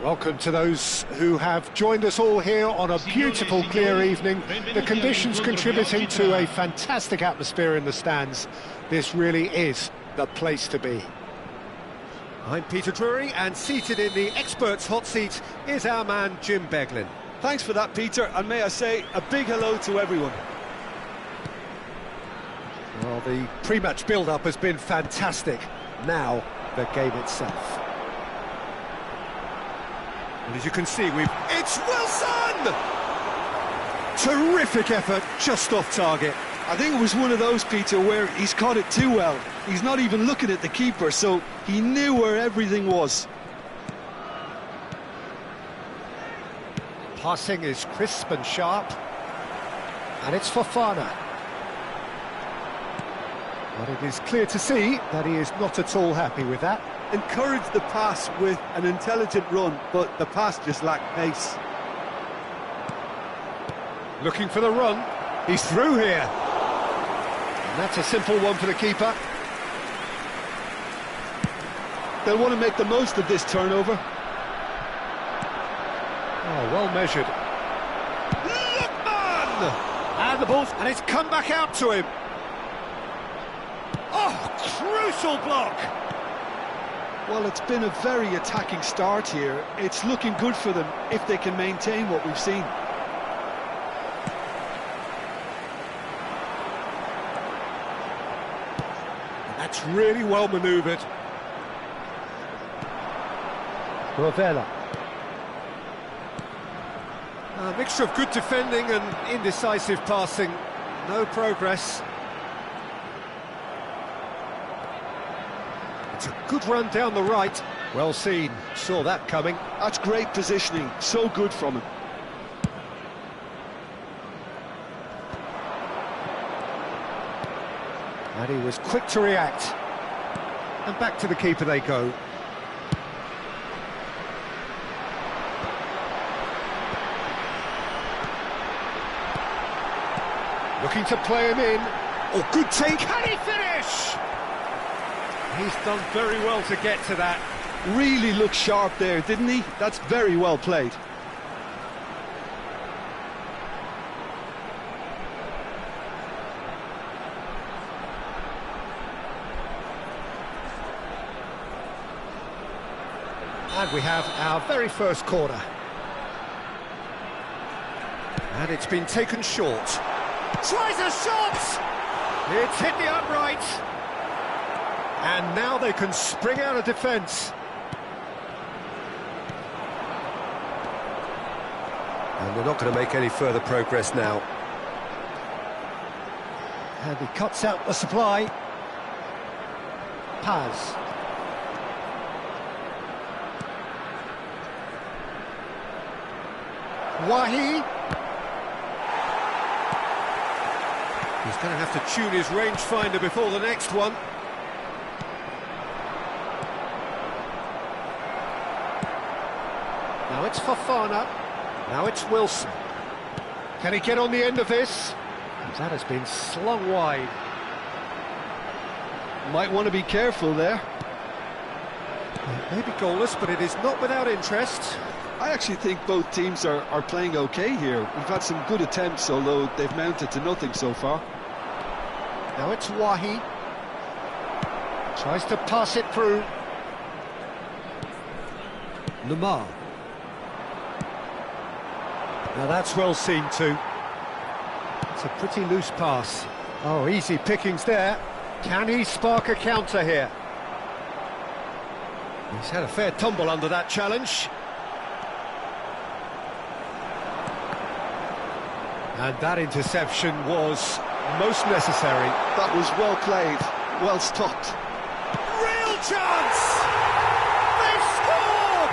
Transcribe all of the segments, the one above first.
Welcome to those who have joined us all here on a beautiful, clear evening. The conditions contributing to a fantastic atmosphere in the stands. This really is the place to be. I'm Peter Drury, and seated in the experts' hot seat is our man Jim Beglin. Thanks for that, Peter, and may I say a big hello to everyone. Well, the pre-match build-up has been fantastic. Now, the game itself. And as you can see, it's Wilson! Terrific effort, just off target. I think it was one of those, Peter, where he's caught it too well. He's not even looking at the keeper, so he knew where everything was. Passing is crisp and sharp. And it's Fofana. But it is clear to see that he is not at all happy with that. Encouraged the pass with an intelligent run, but the pass just lacked pace. Looking for the run. He's through here. And that's a simple one for the keeper. They'll want to make the most of this turnover. Oh, well measured. Lookman! And the ball, and it's come back out to him. Oh, crucial block! Well, it's been a very attacking start here. It's looking good for them if they can maintain what we've seen. That's really well manoeuvred. Rovella. A mixture of good defending and indecisive passing. No progress. It's a good run down the right. Well seen. Saw that coming. That's great positioning. So good from him. And he was quick to react. And back to the keeper they go. Looking to play him in. Oh, good take. Can he finish? He's done very well to get to that. Really looked sharp there, didn't he? That's very well played. And we have our very first corner. And it's been taken short. Tries a shot! It's hit the upright. And now they can spring out of defence. And they're not going to make any further progress now. And he cuts out the supply. Paz. Wahi. He's going to have to tune his rangefinder before the next one. Now it's Fofana. Now it's Wilson. Can he get on the end of this? That has been slung wide. Might want to be careful there. It may be goalless, but it is not without interest. I actually think both teams are playing okay here. We've had some good attempts, although they've mounted to nothing so far. Now it's Wahi. Tries to pass it through. Lamar. Now that's well seen too. It's a pretty loose pass. Oh, easy pickings there. Can he spark a counter here? He's had a fair tumble under that challenge. And that interception was most necessary. That was well played, well stopped. Real chance! They've scored!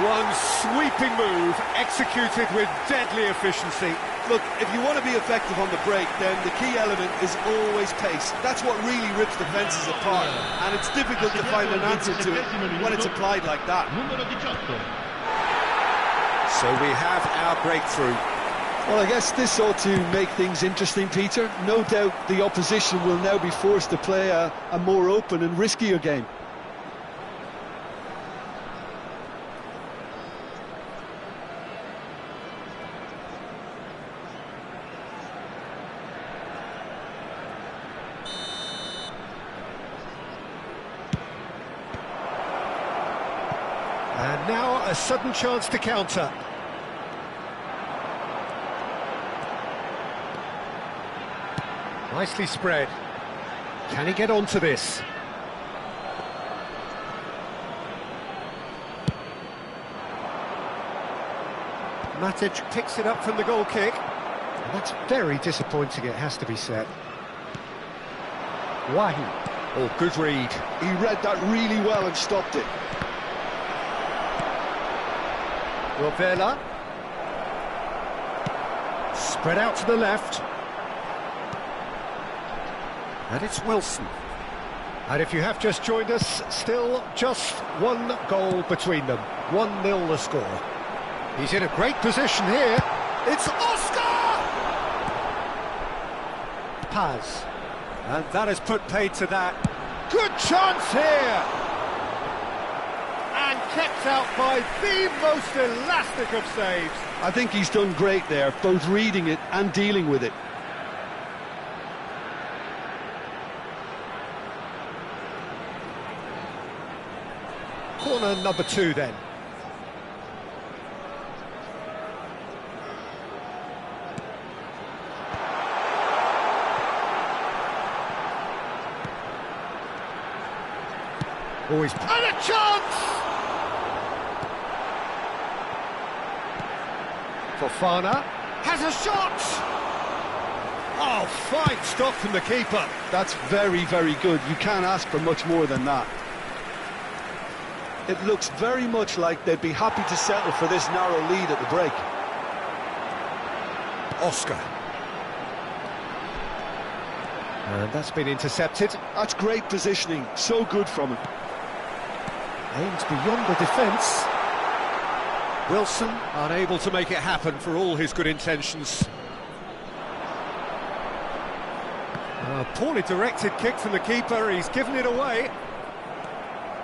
One sweeping move, executed with deadly efficiency. Look, if you want to be effective on the break, then the key element is always pace. That's what really rips defences apart, and it's difficult to find an answer to it when it's applied like that. So we have our breakthrough. Well, I guess this ought to make things interesting, Peter. No doubt the opposition will now be forced to play a more open and riskier game. And now a sudden chance to counter. Nicely spread. Can he get onto this? Matic picks it up from the goal kick. And that's very disappointing, it has to be said. Wahi. Oh, good read. He read that really well and stopped it. Rovella. Spread out to the left. And it's Wilson. And if you have just joined us, still just one goal between them. 1-0 the score. He's in a great position here. It's Oscar! Paz. And that has put paid to that. Good chance here! And kept out by the most elastic of saves. I think he's done great there, both reading it and dealing with it. Corner number 2 then. Always and a chance! Fofana has a shot! Oh, fine stop from the keeper. That's very, very good. You can't ask for much more than that. It looks very much like they'd be happy to settle for this narrow lead at the break. Oscar. And that's been intercepted. That's great positioning, so good from him. Aims beyond the defence. Wilson unable to make it happen for all his good intentions. A poorly directed kick from the keeper, he's given it away.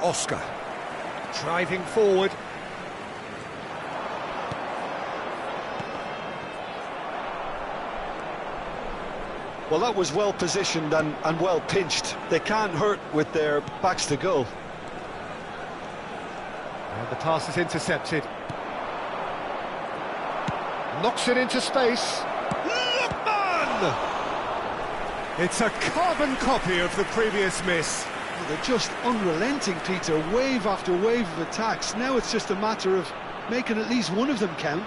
Oscar. Driving forward. Well, that was well positioned and well pinched. They can't hurt with their backs to goal. And the pass is intercepted. Knocks it into space. Lookman! It's a carbon copy of the previous miss. Well, they're just unrelenting, Peter. Wave after wave of attacks. Now it's just a matter of making at least one of them count.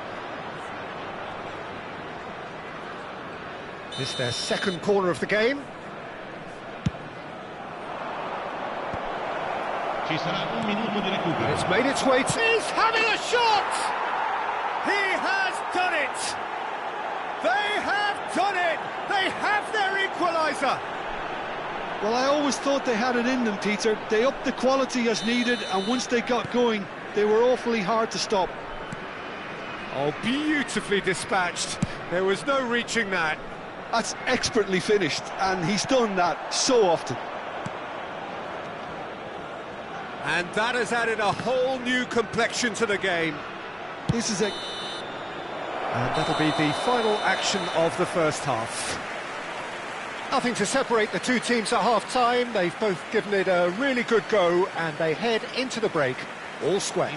This is their second corner of the game. And it's made its way to... He's having a shot! He has done it! They have done it! They have their equaliser! Well, I always thought they had it in them, Peter. They upped the quality as needed, and once they got going, they were awfully hard to stop. Oh, beautifully dispatched. There was no reaching that. That's expertly finished, and he's done that so often. And that has added a whole new complexion to the game. This is a... And that'll be the final action of the first half. Nothing to separate the two teams at half-time. They've both given it a really good go, and they head into the break all square.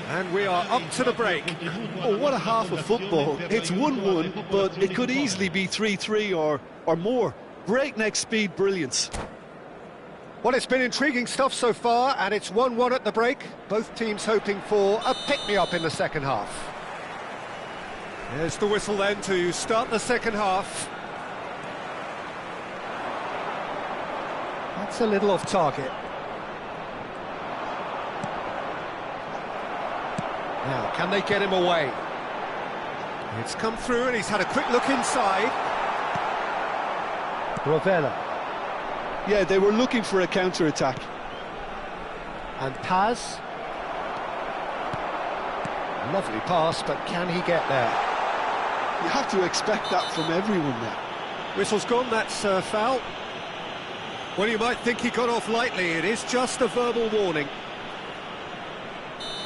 And we are up to the break. Oh, what a half of football. It's 1-1, but it could easily be 3-3 or more. Breakneck speed brilliance. Well, it's been intriguing stuff so far, and it's 1-1 at the break. Both teams hoping for a pick-me-up in the second half. There's the whistle then to start the second half. That's a little off target. Now, can they get him away? It's come through and he's had a quick look inside. Rovella. Yeah, they were looking for a counter-attack. And Paz. Lovely pass, but can he get there? You have to expect that from everyone now. Whistle's gone, that's foul. Well, you might think he got off lightly, it is just a verbal warning.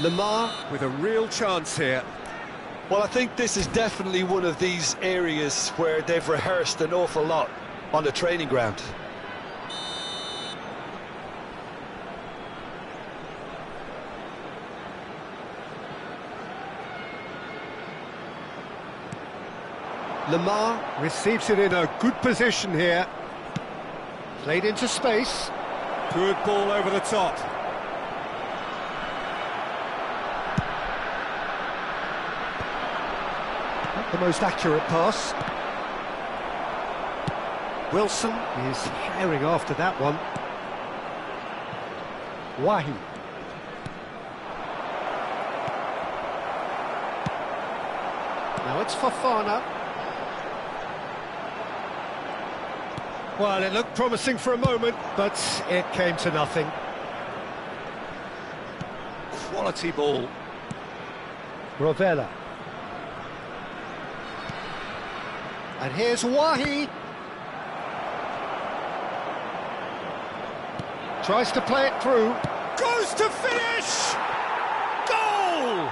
Lamar with a real chance here. Well, I think this is definitely one of these areas where they've rehearsed an awful lot on the training ground. Lamar receives it in a good position here. Played into space. Good ball over the top. Not the most accurate pass. Wilson is herring after that one. Wahi. Now it's Fofana. Well, it looked promising for a moment, but it came to nothing. Quality ball. Rovella. And here's Wahi. Tries to play it through. Goes to finish! Goal!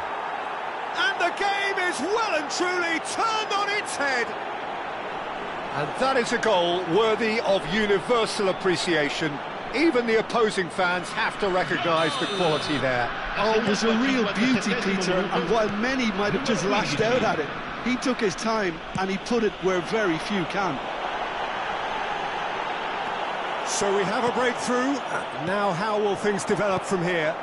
And the game is well and truly turned on its head. And that is a goal worthy of universal appreciation. Even the opposing fans have to recognise the quality there. Oh, it was a real beauty, Peter, and while many might have just lashed out at it, he took his time and he put it where very few can. So we have a breakthrough. Now how will things develop from here?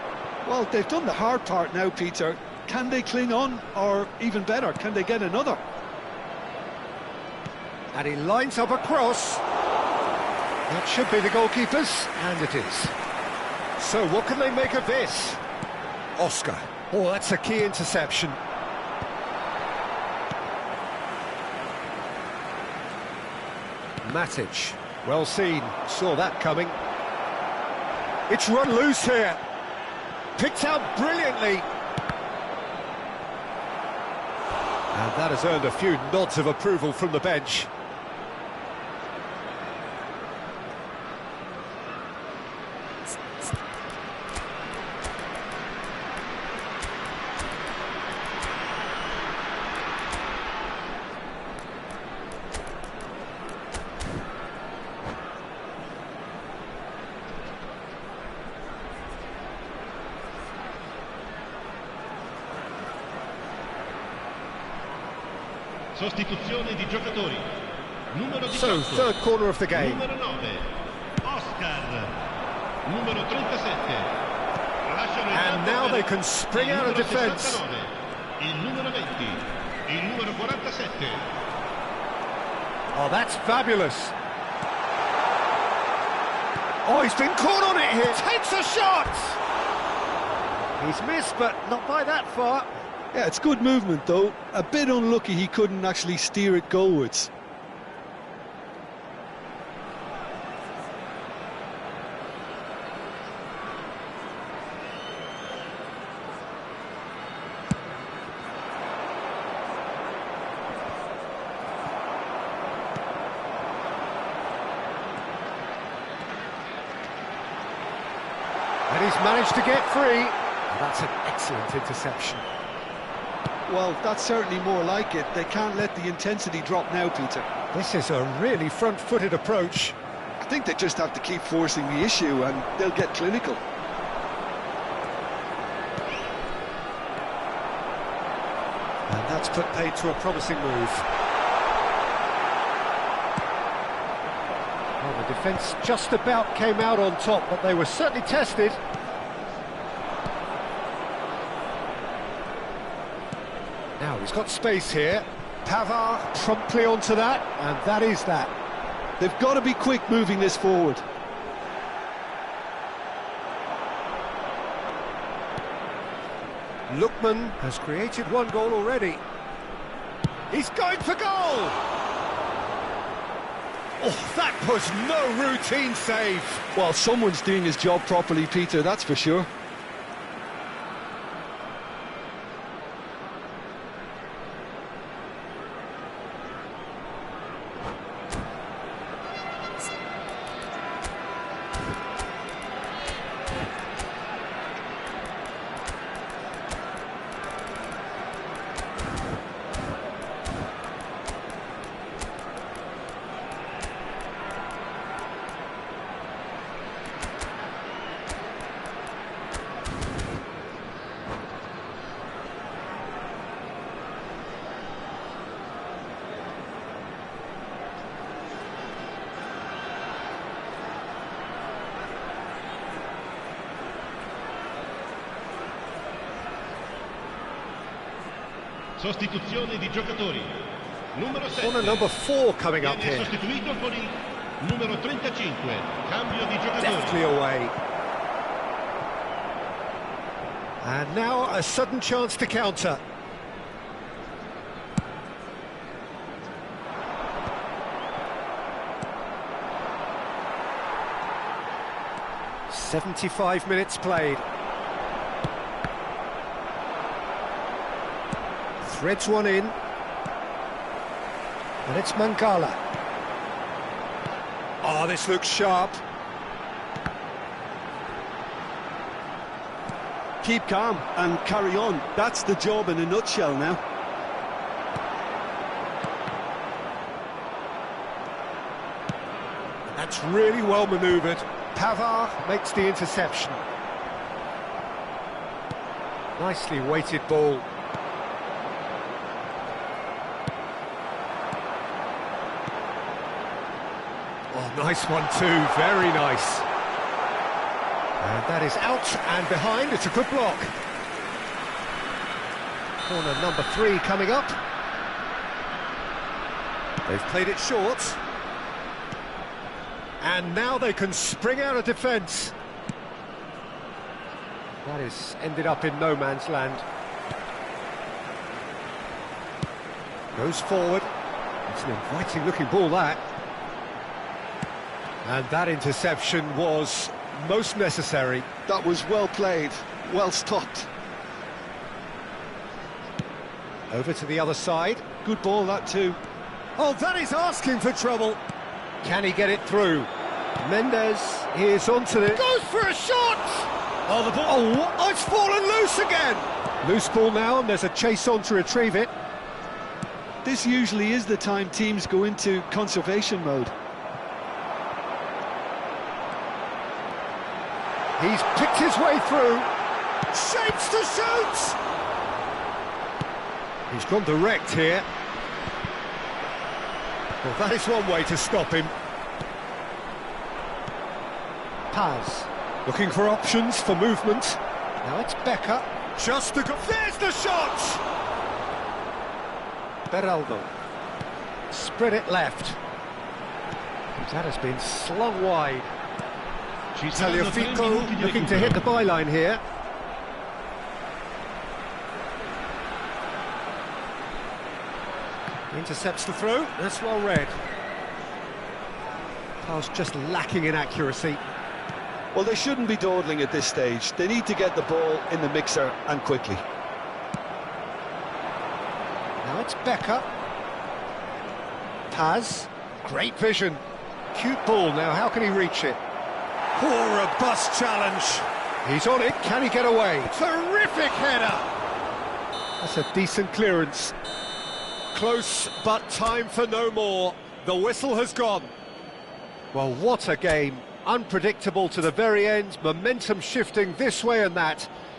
Well, they've done the hard part now, Peter. Can they cling on, or even better, can they get another? And he lines up a cross. That should be the goalkeeper's, and it is. So what can they make of this? Oscar. Oh, that's a key interception. Matic. Well seen. Saw that coming. It's run loose here. Picked out brilliantly. And that has earned a few nods of approval from the bench. Sostituzione di giocatori. Numero 18. So, third corner of the game. Numero 9. Oscar. Numero 37. And now they can spring out of defence. Il numero 20. Il numero 47. Oh, that's fabulous. Oh, he's been caught on it here. Takes a shot. He's missed, but not by that far. Yeah, it's good movement, though. A bit unlucky he couldn't actually steer it goalwards. And he's managed to get free. That's an excellent interception. Well, that's certainly more like it. They can't let the intensity drop now, Peter. This is a really front-footed approach. I think they just have to keep forcing the issue and they'll get clinical. And that's put paid to a promising move. Well, the defence just about came out on top, but they were certainly tested. Now he's got space here. Pavard promptly onto that, and that is that. They've got to be quick moving this forward. Lookman has created one goal already. He's going for goal! Oh, that was no routine save. Well, someone's doing his job properly, Peter, that's for sure. Sostituzione di giocatori. Numero 7. Corner number 4 coming up Viene here. sostituito con il numero 35. Cambio di giocatori. Deftly away. And now a sudden chance to counter. "75 minutes played. Threads one in. And it's Mangala. Oh, this looks sharp. Keep calm and carry on. That's the job in a nutshell now. That's really well manoeuvred. Pavard makes the interception. Nicely weighted ball. Oh, nice one too, very nice. And that is out and behind, it's a good block. Corner number 3 coming up. They've played it short. And now they can spring out of defence. That is ended up in no man's land. Goes forward. It's an inviting looking ball, that. And that interception was most necessary. That was well played, well stopped. Over to the other side. Good ball, that too. Oh, that is asking for trouble. Can he get it through? Mendes is onto it. Goes for a shot! Oh, the ball. Oh, it's fallen loose again. Loose ball now, and there's a chase on to retrieve it. This usually is the time teams go into conservation mode. He's picked his way through. Shapes to shoot! He's gone direct here. Well, that is one way to stop him. Paz, looking for options for movement. Now it's Becker. Just to go. There's the shot! Beraldo. Spread it left. That has been slung wide. Tagliafico looking to hit the byline here. Intercepts the throw. That's well read. Pass just lacking in accuracy. Well, they shouldn't be dawdling at this stage. They need to get the ball in the mixer and quickly. Now it's Becker. Paz. Great vision. Cute ball. Now how can he reach it? Poor robust challenge. He's on it. Can he get away? Terrific header. That's a decent clearance. Close, but time for no more. The whistle has gone. Well, what a game. Unpredictable to the very end. Momentum shifting this way and that.